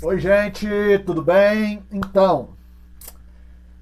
Oi, gente, tudo bem? Então,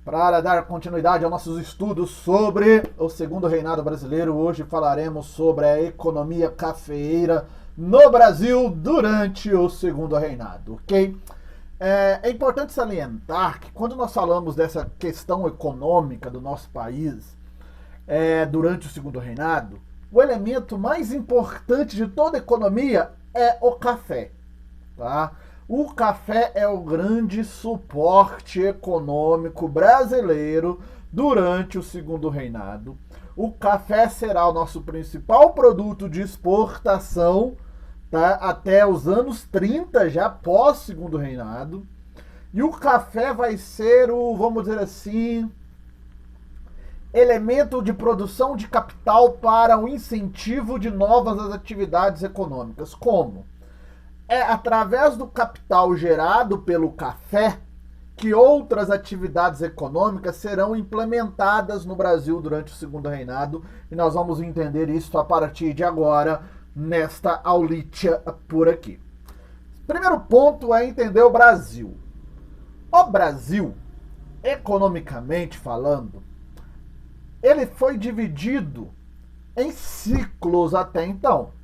para dar continuidade aos nossos estudos sobre o segundo reinado brasileiro, hoje falaremos sobre a economia cafeeira no Brasil durante o segundo reinado, ok? É importante salientar que quando nós falamos dessa questão econômica do nosso país durante o segundo reinado, o elemento mais importante de toda a economia é o café. Tá? O café é o grande suporte econômico brasileiro durante o segundo reinado. O café será o nosso principal produto de exportação, tá? Até os anos 30, já pós segundo reinado. E o café vai ser o, vamos dizer assim, elemento de produção de capital para o incentivo de novas atividades econômicas. Como? É através do capital gerado pelo café que outras atividades econômicas serão implementadas no Brasil durante o segundo reinado, e nós vamos entender isso a partir de agora, nesta aulitia por aqui. Primeiro ponto é entender o Brasil. O Brasil, economicamente falando, ele foi dividido em ciclos até então.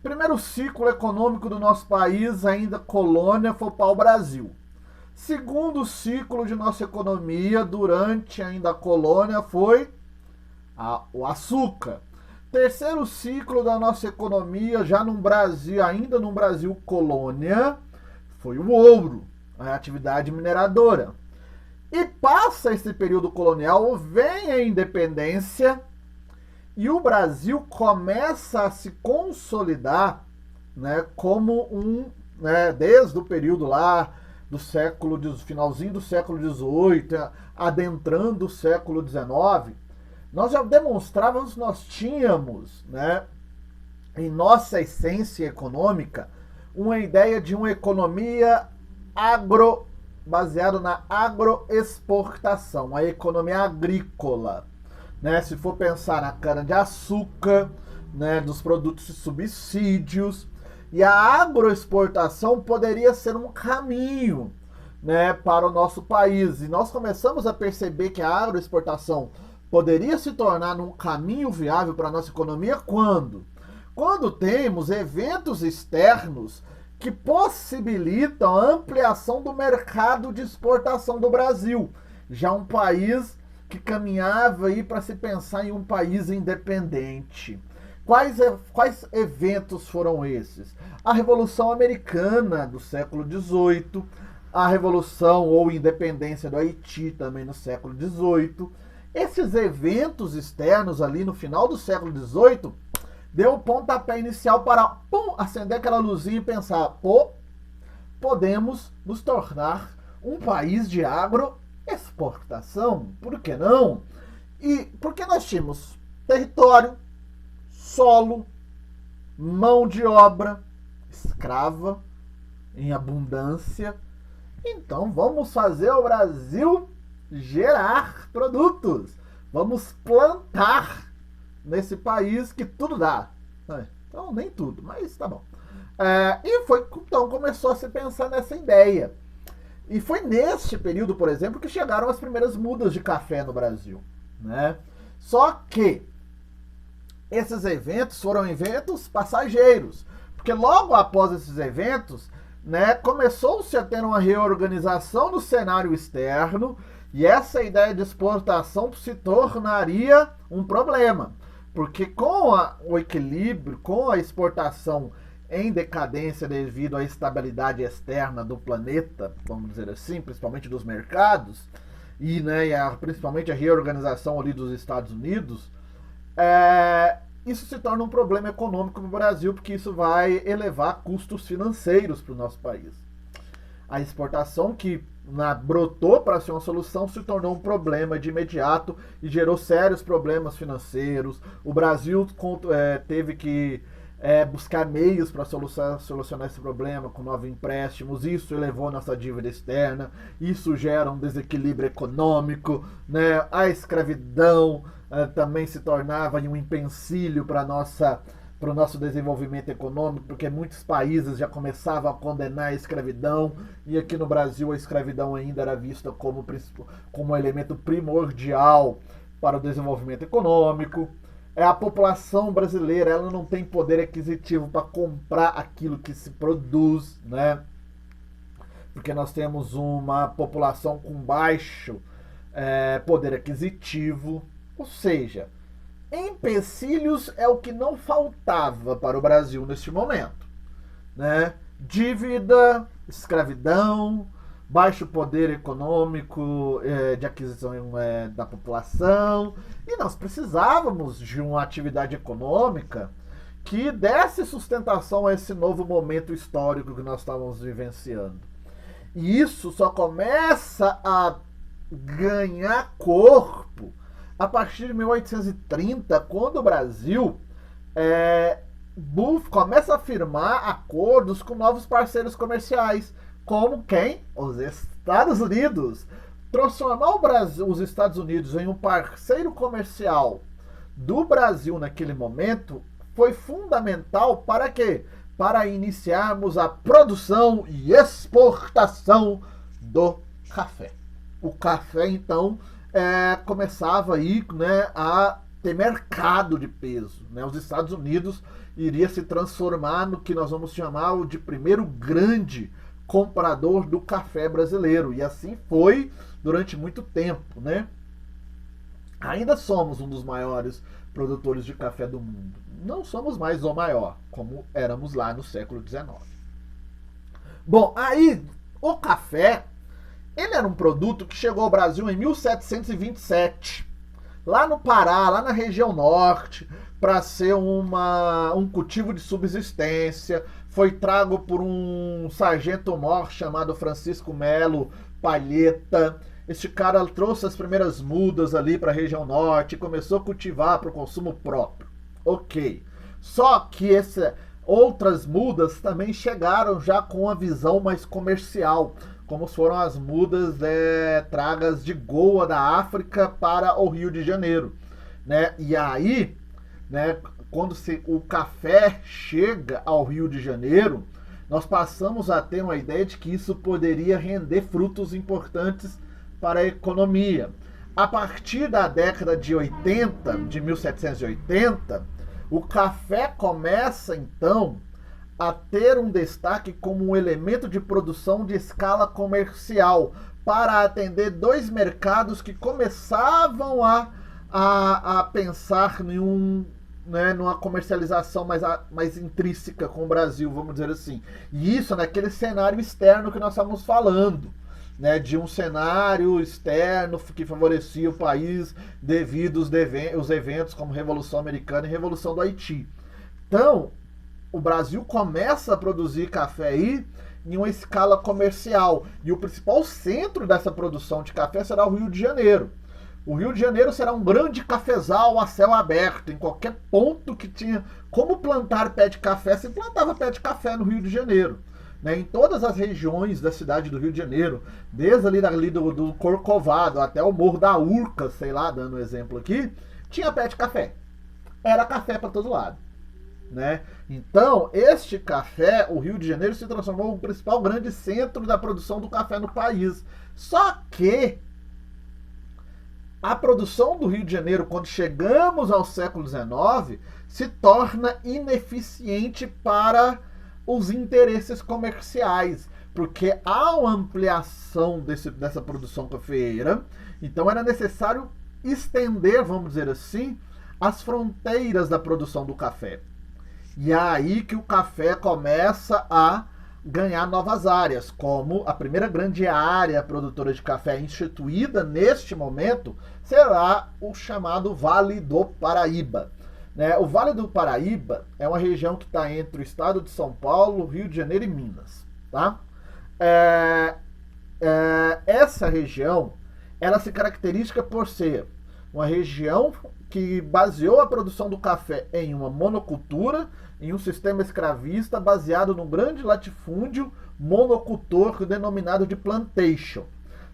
Primeiro ciclo econômico do nosso país, ainda colônia, foi o pau-brasil. Segundo ciclo de nossa economia, durante ainda a colônia, foi o açúcar. Terceiro ciclo da nossa economia, já no Brasil, ainda no Brasil colônia, foi o ouro, a atividade mineradora. E passa esse período colonial, vem a independência, e o Brasil começa a se consolidar, né, como desde o período lá do finalzinho do século XVIII, adentrando o século XIX, nós já demonstrávamos, nós tínhamos, né, em nossa essência econômica, uma ideia de uma economia baseada na agroexportação, a economia agrícola. Né, se for pensar na cana-de-açúcar, né, dos produtos de subsídios, e a agroexportação poderia ser um caminho, né, para o nosso país. E nós começamos a perceber que a agroexportação poderia se tornar um caminho viável para a nossa economia quando? Quando temos eventos externos que possibilitam a ampliação do mercado de exportação do Brasil. Já um país que caminhava aí para se pensar em um país independente. Quais eventos foram esses? A Revolução Americana do século XVIII, a Revolução ou Independência do Haiti também no século XVIII. Esses eventos externos ali no final do século XVIII deu o pontapé inicial para acender aquela luzinha e pensar, podemos nos tornar um país de agroexportação, por que não? E porque nós tínhamos território, solo, mão de obra escrava em abundância. Então vamos fazer o Brasil gerar produtos. Vamos plantar nesse país que tudo dá. Então nem tudo, mas tá bom. Então começou a se pensar nessa ideia. E foi neste período, por exemplo, que chegaram as primeiras mudas de café no Brasil. Né? Só que esses eventos foram eventos passageiros. Porque logo após esses eventos, né, começou-se a ter uma reorganização do cenário externo, e essa ideia de exportação se tornaria um problema. Porque com o equilíbrio, com a exportação em decadência devido à instabilidade externa do planeta, vamos dizer assim, principalmente dos mercados, e principalmente a reorganização ali dos Estados Unidos, isso se torna um problema econômico para o Brasil, porque isso vai elevar custos financeiros para o nosso país. A exportação que brotou para ser uma solução se tornou um problema de imediato e gerou sérios problemas financeiros. O Brasil teve que buscar meios para solucionar esse problema com novos empréstimos. Isso elevou nossa dívida externa, isso gera um desequilíbrio econômico, né? A escravidão também se tornava um empecilho para para o nosso desenvolvimento econômico, porque muitos países já começavam a condenar a escravidão, e aqui no Brasil a escravidão ainda era vista como um elemento primordial para o desenvolvimento econômico. A população brasileira, ela não tem poder aquisitivo para comprar aquilo que se produz, né? Porque nós temos uma população com baixo poder aquisitivo, ou seja, empecilhos é o que não faltava para o Brasil neste momento, né? Dívida, escravidão, baixo poder econômico de aquisição da população, e nós precisávamos de uma atividade econômica que desse sustentação a esse novo momento histórico que nós estávamos vivenciando. E isso só começa a ganhar corpo a partir de 1830, quando o Brasil começa a firmar acordos com novos parceiros comerciais, como quem? Os Estados Unidos. Transformar os Estados Unidos em um parceiro comercial do Brasil naquele momento foi fundamental para quê? Para iniciarmos a produção e exportação do café. O café, então, começava aí, né, a ter mercado de peso, né? Os Estados Unidos iria se transformar no que nós vamos chamar de primeiro grande comprador do café brasileiro, e assim foi durante muito tempo, né? Ainda somos um dos maiores produtores de café do mundo. Não somos mais o maior, como éramos lá no século XIX. Bom, aí o café, ele era um produto que chegou ao Brasil em 1727, lá no Pará, lá na região norte, para ser um cultivo de subsistência. Foi trago por um sargento-mor chamado Francisco Melo Palheta. Este cara trouxe as primeiras mudas ali para a região norte e começou a cultivar para o consumo próprio. Ok. Só que outras mudas também chegaram já com uma visão mais comercial, como foram as mudas tragas de Goa da África para o Rio de Janeiro, né? E aí, né, quando o café chega ao Rio de Janeiro, nós passamos a ter uma ideia de que isso poderia render frutos importantes para a economia. A partir da década de 80, de 1780, o café começa então a ter um destaque como um elemento de produção de escala comercial para atender dois mercados que começavam a pensar numa comercialização mais intrínseca com o Brasil, vamos dizer assim. E isso naquele cenário externo que nós estamos falando, né, de um cenário externo que favorecia o país devido aos eventos como Revolução Americana e Revolução do Haiti. Então, o Brasil começa a produzir café aí em uma escala comercial. E o principal centro dessa produção de café será o Rio de Janeiro. O Rio de Janeiro será um grande cafezal a céu aberto. Em qualquer ponto que tinha como plantar pé de café, se plantava pé de café no Rio de Janeiro. Né? Em todas as regiões da cidade do Rio de Janeiro, desde ali do Corcovado até o Morro da Urca, sei lá, dando um exemplo aqui, tinha pé de café. Era café para todo lado. Né? Então, este café, o Rio de Janeiro se transformou no principal grande centro da produção do café no país. Só que a produção do Rio de Janeiro, quando chegamos ao século XIX, se torna ineficiente para os interesses comerciais, porque há uma ampliação dessa produção cafeeira, então era necessário estender, vamos dizer assim, as fronteiras da produção do café. E é aí que o café começa a ganhar novas áreas, como a primeira grande área produtora de café instituída neste momento será o chamado Vale do Paraíba. Né? O Vale do Paraíba é uma região que está entre o estado de São Paulo, Rio de Janeiro e Minas. Tá? Essa região ela se caracteriza por ser uma região que baseou a produção do café em uma monocultura, em um sistema escravista baseado num grande latifúndio monocultor denominado de plantation.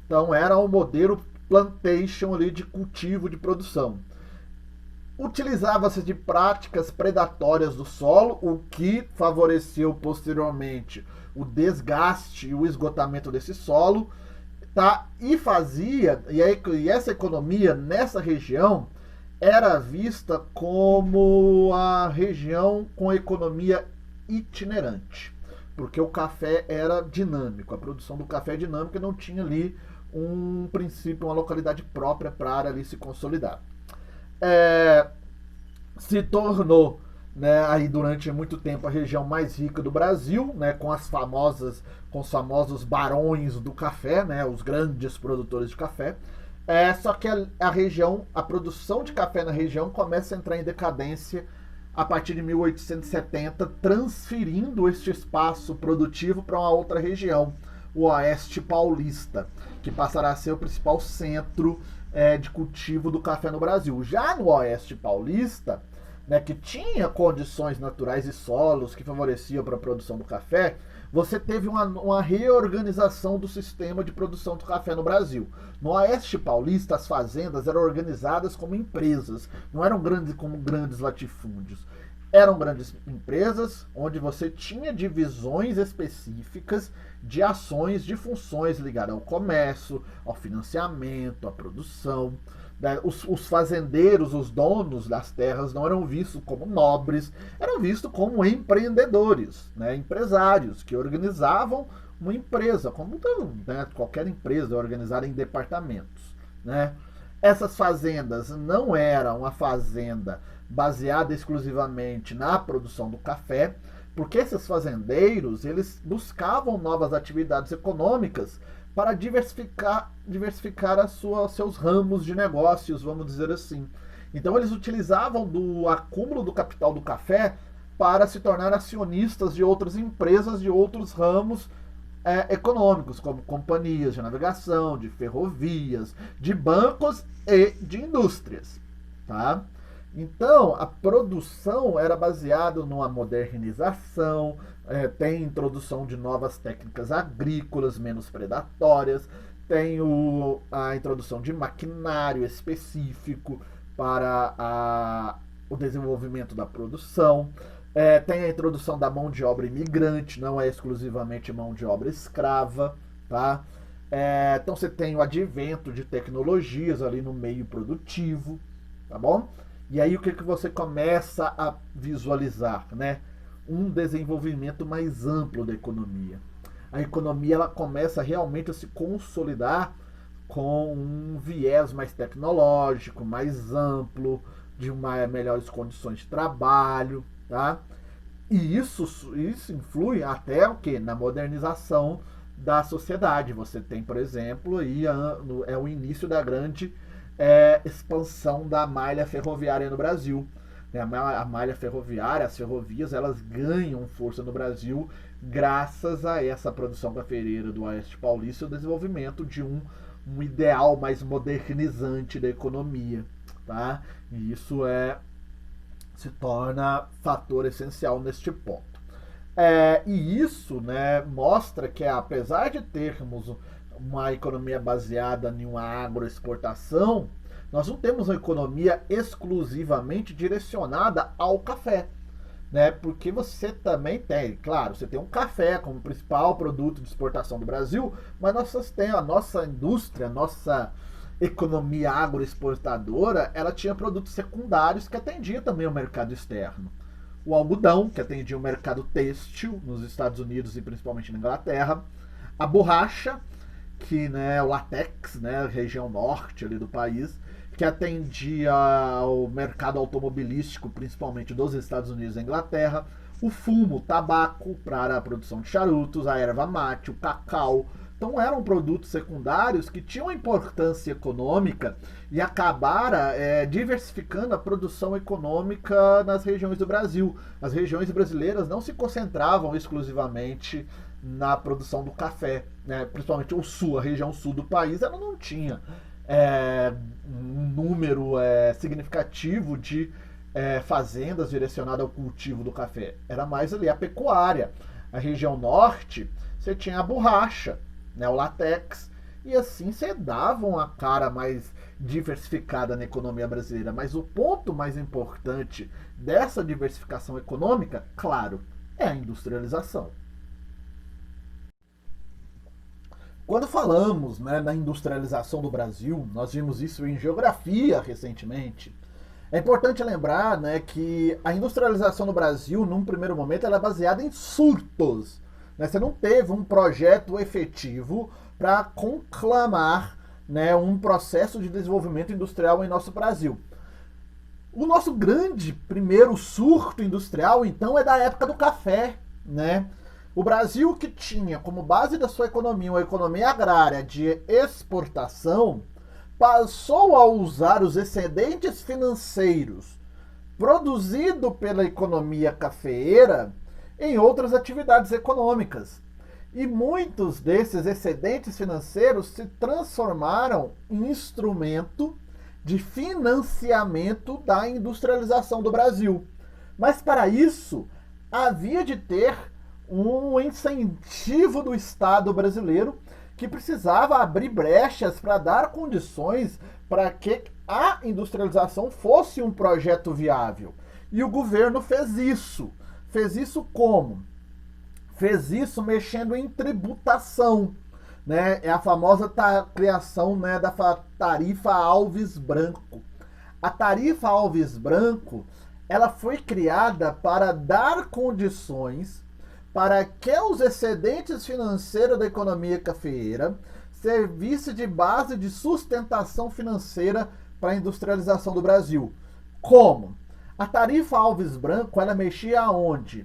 Então era um modelo plantation ali de cultivo, de produção. Utilizava-se de práticas predatórias do solo, o que favoreceu posteriormente o desgaste e o esgotamento desse solo, tá? E essa economia nessa região era vista como a região com a economia itinerante, porque o café era dinâmico, a produção do café é dinâmica e não tinha ali um princípio, uma localidade própria para ali se consolidar. Se tornou, né, aí durante muito tempo a região mais rica do Brasil, né, com os famosos barões do café, né, os grandes produtores de café. Só que a produção de café na região começa a entrar em decadência a partir de 1870, transferindo este espaço produtivo para uma outra região, o Oeste Paulista, que passará a ser o principal centro de cultivo do café no Brasil. Já no Oeste Paulista, né, que tinha condições naturais e solos que favoreciam para a produção do café, você teve uma reorganização do sistema de produção do café no Brasil. No Oeste Paulista, as fazendas eram organizadas como empresas, não eram grandes como grandes latifúndios. Eram grandes empresas onde você tinha divisões específicas de ações, de funções ligadas ao comércio, ao financiamento, à produção. Os fazendeiros, os donos das terras, não eram vistos como nobres, eram vistos como empreendedores, né, empresários que organizavam uma empresa, como, né, qualquer empresa organizada em departamentos, né. Essas fazendas não eram uma fazenda baseada exclusivamente na produção do café, porque esses fazendeiros eles buscavam novas atividades econômicas para diversificar seus ramos de negócios, vamos dizer assim. Então eles utilizavam do acúmulo do capital do café para se tornar acionistas de outras empresas, de outros ramos econômicos, como companhias de navegação, de ferrovias, de bancos e de indústrias. Tá? Então, a produção era baseada numa modernização, tem introdução de novas técnicas agrícolas menos predatórias, tem a introdução de maquinário específico para o desenvolvimento da produção, tem a introdução da mão de obra imigrante, não é exclusivamente mão de obra escrava, tá? Então você tem o advento de tecnologias ali no meio produtivo, tá bom? E aí o que você começa a visualizar, né? Um desenvolvimento mais amplo da economia. A economia ela começa realmente a se consolidar com um viés mais tecnológico, mais amplo, de melhores condições de trabalho, tá? E isso influi até o quê? Na modernização da sociedade. Você tem, por exemplo, aí o início da grande expansão da malha ferroviária no Brasil. A malha ferroviária, as ferrovias, elas ganham força no Brasil graças a essa produção cafeeira do Oeste Paulista e o desenvolvimento de um ideal mais modernizante da economia. Tá? E isso se torna fator essencial neste ponto. E isso, né, mostra que apesar de termos uma economia baseada em uma agroexportação, nós não temos uma economia exclusivamente direcionada ao café, né? Porque você também tem, claro, você tem um café como principal produto de exportação do Brasil, mas nós temos a nossa indústria, a nossa economia agroexportadora, ela tinha produtos secundários que atendiam também o mercado externo. O algodão, que atendia o mercado têxtil nos Estados Unidos e principalmente na Inglaterra, a borracha, que, né, o látex, né, região norte ali do país, que atendia ao mercado automobilístico, principalmente dos Estados Unidos e Inglaterra, o fumo, o tabaco para a produção de charutos, a erva mate, o cacau. Então eram produtos secundários que tinham importância econômica e acabaram diversificando a produção econômica nas regiões do Brasil. As regiões brasileiras não se concentravam exclusivamente na produção do café, né? Principalmente o sul, a região sul do país, ela não tinha um número significativo de fazendas direcionadas ao cultivo do café. Era mais ali a pecuária. A região norte, você tinha a borracha, né, o látex, e assim você dava uma cara mais diversificada na economia brasileira. Mas o ponto mais importante dessa diversificação econômica, claro, é a industrialização. Quando falamos, né, na industrialização do Brasil, nós vimos isso em geografia recentemente. É importante lembrar, né, que a industrialização no Brasil, num primeiro momento, ela é baseada em surtos. Né? Você não teve um projeto efetivo para conclamar, né, um processo de desenvolvimento industrial em nosso Brasil. O nosso grande primeiro surto industrial, então, é da época do café, né? O Brasil, que tinha como base da sua economia uma economia agrária de exportação, passou a usar os excedentes financeiros produzidos pela economia cafeeira em outras atividades econômicas. E muitos desses excedentes financeiros se transformaram em instrumento de financiamento da industrialização do Brasil. Mas para isso, havia de ter um incentivo do Estado brasileiro que precisava abrir brechas para dar condições para que a industrialização fosse um projeto viável. E o governo fez isso. Fez isso como? Fez isso mexendo em tributação. Né? É a famosa criação, né, da tarifa Alves Branco. A tarifa Alves Branco, ela foi criada para dar condições para que os excedentes financeiros da economia cafeeira servisse de base de sustentação financeira para a industrialização do Brasil. Como? A tarifa Alves Branco, ela mexia aonde?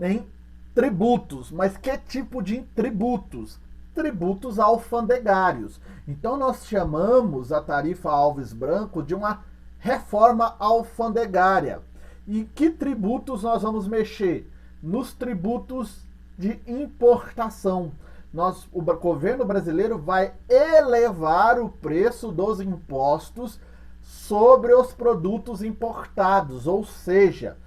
Em tributos. Mas que tipo de tributos? Tributos alfandegários. Então nós chamamos a tarifa Alves Branco de uma reforma alfandegária. E que tributos nós vamos mexer? Nos tributos de importação. O governo brasileiro vai elevar o preço dos impostos sobre os produtos importados, ou seja,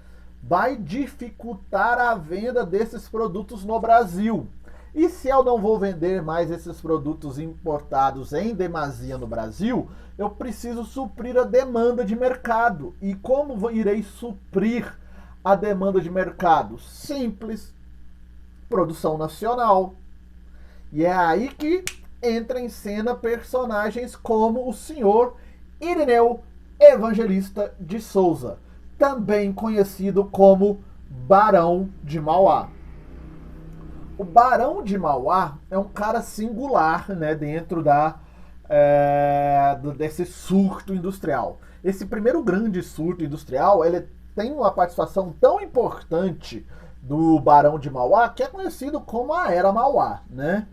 vai dificultar a venda desses produtos no Brasil. E se eu não vou vender mais esses produtos importados em demasia no Brasil, eu preciso suprir a demanda de mercado. E como irei suprir a demanda de mercado? Simples, produção nacional. E é aí que entra em cena personagens como o senhor Irineu Evangelista de Souza, também conhecido como Barão de Mauá. O Barão de Mauá é um cara singular, né, dentro desse surto industrial. Esse primeiro grande surto industrial, ele tem uma participação tão importante do Barão de Mauá, que é conhecido como a Era Mauá, né?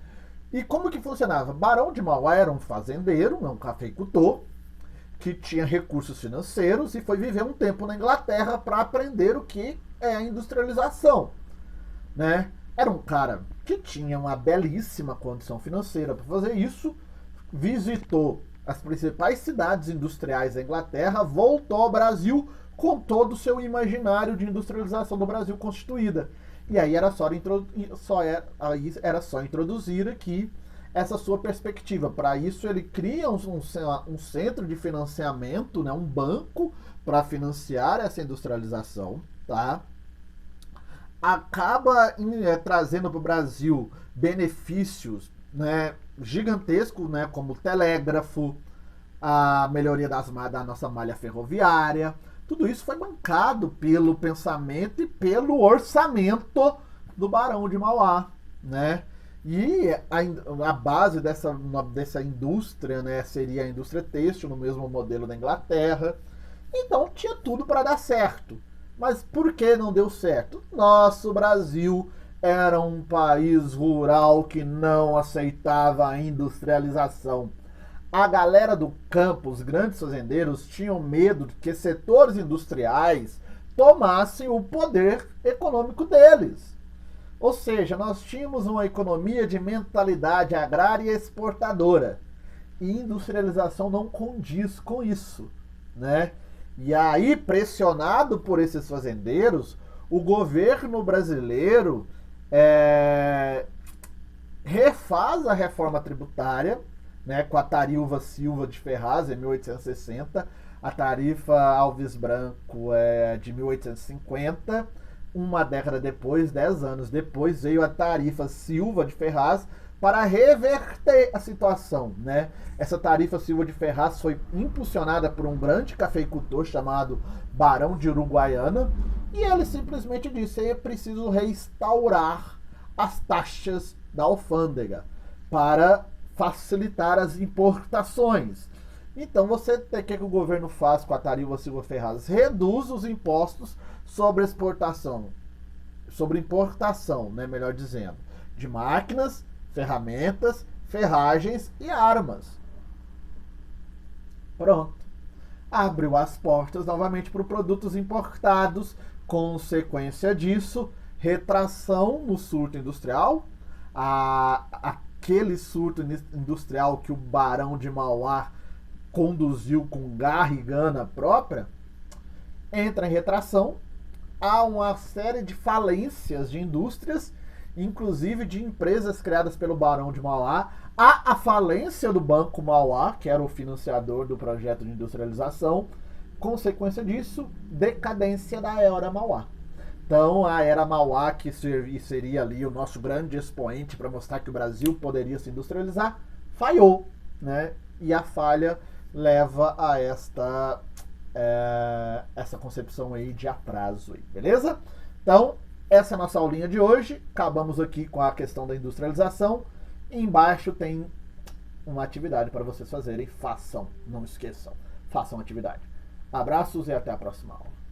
E como que funcionava? Barão de Mauá era um fazendeiro, um cafeicultor, que tinha recursos financeiros e foi viver um tempo na Inglaterra para aprender o que é a industrialização, né? Era um cara que tinha uma belíssima condição financeira para fazer isso, visitou as principais cidades industriais da Inglaterra, voltou ao Brasil com todo o seu imaginário de industrialização do Brasil constituída. E aí era só introduzir aqui essa sua perspectiva. Para isso ele cria um centro de financiamento, né, um banco para financiar essa industrialização, tá? Acaba trazendo para o Brasil benefícios, né, gigantescos, né, como o telégrafo, a melhoria da nossa malha ferroviária. Tudo isso foi bancado pelo pensamento e pelo orçamento do Barão de Mauá, né? E a base dessa indústria, né, seria a indústria têxtil, no mesmo modelo da Inglaterra. Então tinha tudo para dar certo. Mas por que não deu certo? Nosso Brasil era um país rural que não aceitava a industrialização. A galera do campo, os grandes fazendeiros, tinham medo de que setores industriais tomassem o poder econômico deles. Ou seja, nós tínhamos uma economia de mentalidade agrária e exportadora. E industrialização não condiz com isso, né? E aí, pressionado por esses fazendeiros, o governo brasileiro refaz a reforma tributária, né, com a tarifa Silva de Ferraz, em 1860, a tarifa Alves Branco é de 1850, uma década depois, 10 anos depois, veio a tarifa Silva de Ferraz para reverter a situação, né? Essa tarifa Silva de Ferraz foi impulsionada por um grande cafeicultor chamado Barão de Uruguaiana, e ele simplesmente disse: é preciso restaurar as taxas da alfândega para facilitar as importações. Então você tem que o governo faz com a tarifa Silva Ferraz? Reduz os impostos sobre exportação, sobre importação, né, melhor dizendo, de máquinas, ferramentas, ferragens e armas. Pronto. Abriu as portas novamente para produtos importados. Consequência disso, retração no surto industrial. Aquele surto industrial que o Barão de Mauá conduziu com garra e gana própria, entra em retração. Há uma série de falências de indústrias, inclusive de empresas criadas pelo Barão de Mauá. Há a falência do Banco Mauá, que era o financiador do projeto de industrialização. Consequência disso, decadência da Era Mauá. Então, a Era Mauá, que seria ali o nosso grande expoente para mostrar que o Brasil poderia se industrializar, falhou, né? E a falha leva a essa concepção aí de atraso, aí, beleza? Então, essa é a nossa aulinha de hoje. Acabamos aqui com a questão da industrialização. E embaixo tem uma atividade para vocês fazerem. Façam, não esqueçam. Façam atividade. Abraços e até a próxima aula.